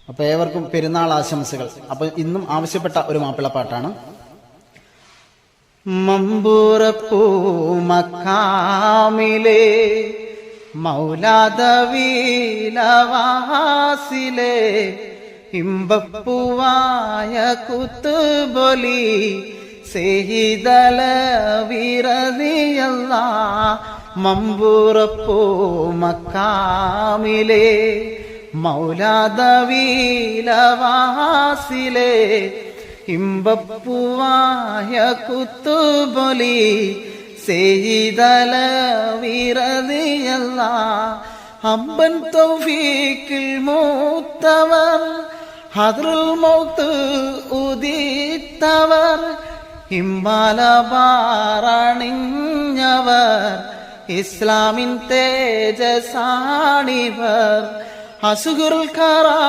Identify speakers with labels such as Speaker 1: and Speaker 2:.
Speaker 1: അപ്പൊ ഏവർക്കും പെരുന്നാൾ ആശംസകൾ. അപ്പൊ ഇന്നും ആവശ്യപ്പെട്ട ഒരു മാപ്പിളപ്പാട്ടാണ്. മമ്പൂറപ്പൂ മക്കാമിലെ മൗലാദവീലവാസിലെ ഇമ്പപ്പൂവായ കുത്തുബൊലി സെയ്യിദല വിറദിയല്ല. മമ്പൂറപ്പൂ മക്കാമിലെ മൗലാദവീലവാസിലെ ഇമ്പപ്പൂവായ കുത്തുബൊലി സെയ്യിദല വിറദിയല്ല. അബ്ബൻ തൗഫീഖിൽ മൂത്തവർ ഹദ്റുൽ മൗത്ത് ഉദിത്തവർ ഹിംബാലബാറണിഞ്ഞവർ ഇസ്ലാമിൻ തേജസാണിവർ. അസുഗുൽ ഖറാ